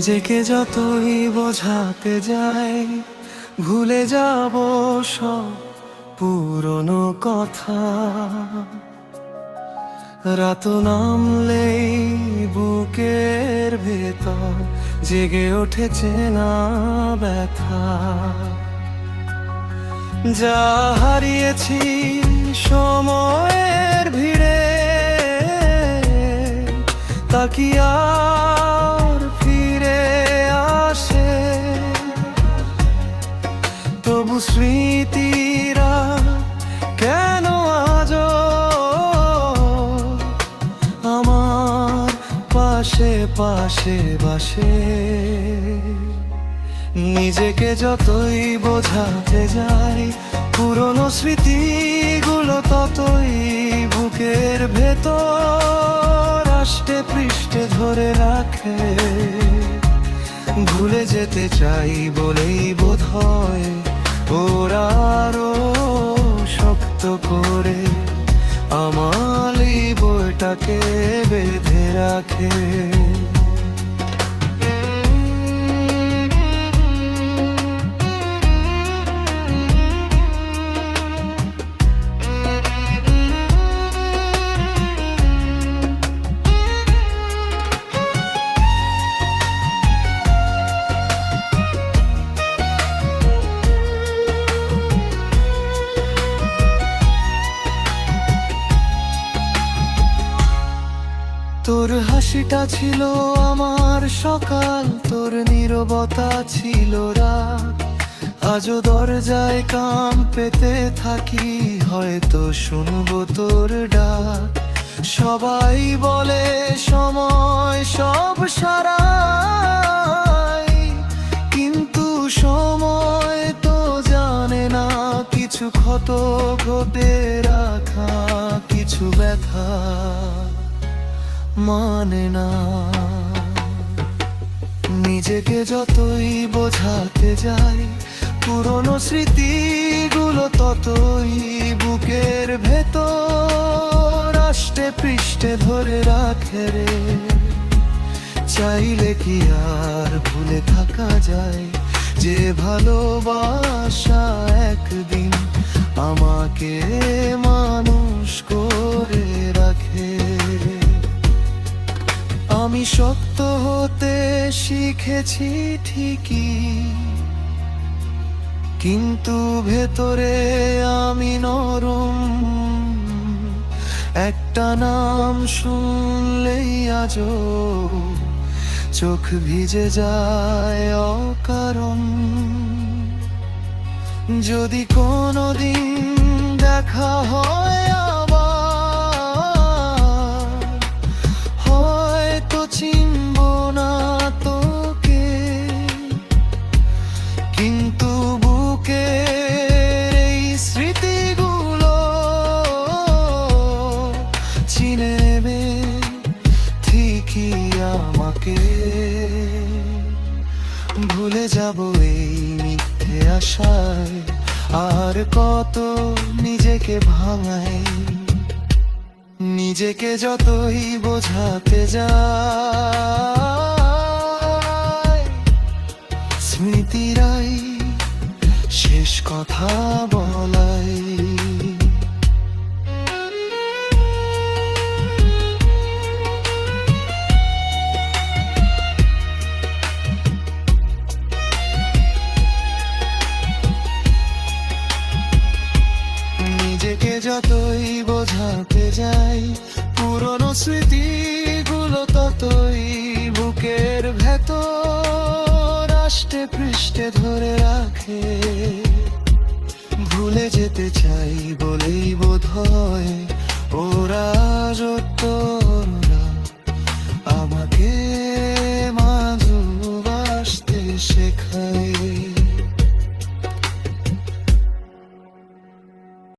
নিজেকে যতই বোঝাতে যাই ভুলে যাব সব পুরনো কথা। রাত নামলেই বুকের ভেতর জেগে ওঠেছে না ব্যথা। যা হারিয়েছি সময়ের ভিড়ে তা কি আর ফিরে আসে? তবু স্মৃতিরা কেন আজও আমার পাশে পাশে বাসে। নিজেকে যতই বোঝাতে যাই পুরনো স্মৃতিগুলো ততই বুকের ভেতর আষ্টে পৃষ্ঠে ধরে রাখে। ভুলে যেতে চাই বলেই বোধহয় ওরা আরো শক্ত করে আমার এই বইটাকে বেঁধে রাখে। তোর হাসিটা ছিল আমার সকাল, তোর নীরবতা ছিল রাত। আজও দরজায় কান পেতে থাকি, হয়তো শুনবো তোর ডাক। সবাই বলে সময় সব সারায়, কিন্তু সময় তো জানে না কিছু ক্ষত ঘটে রাখা, কিছু ব্যথা মানে না। নিজেকে যতই বোঝাতে যাই পুরনো স্মৃতিগুলো ততই বুকের ভেতর আষ্টে পৃষ্ঠে ধরে রাখে রে। চাইলে কি আর ভুলে থাকা যায় যে ভালোবাসা একদিন আমাকে মানুষ করে রাখে। আমি শক্ত হতে শিখেছি ঠিকই, কিন্তু ভেতরে আমি নরম। একটা নাম শুনলেই আজও চোখ ভিজে যায় অকারণ। যদি কোনোদিন দেখা হয় চিনব না তোকে, কিন্তু বুকের এই স্মৃতিগুলো চিনে নেবে ঠিকই আমাকে। ভুলে যাব এই মিথ্যে আশায়, আর কত নিজেকে ভাঙাই। নিজেকে যতই বোঝাতে যাই স্মৃতিরাই শেষ কথা বলাই। নিজেকে যতই বোঝাতে যাই পুরনো স্মৃতিগুলো ততই বুকের ভেতর আষ্টে পৃষ্ঠে ধরে রাখে। ভুলে যেতে চাই বলেই বোধহয় ওরা যত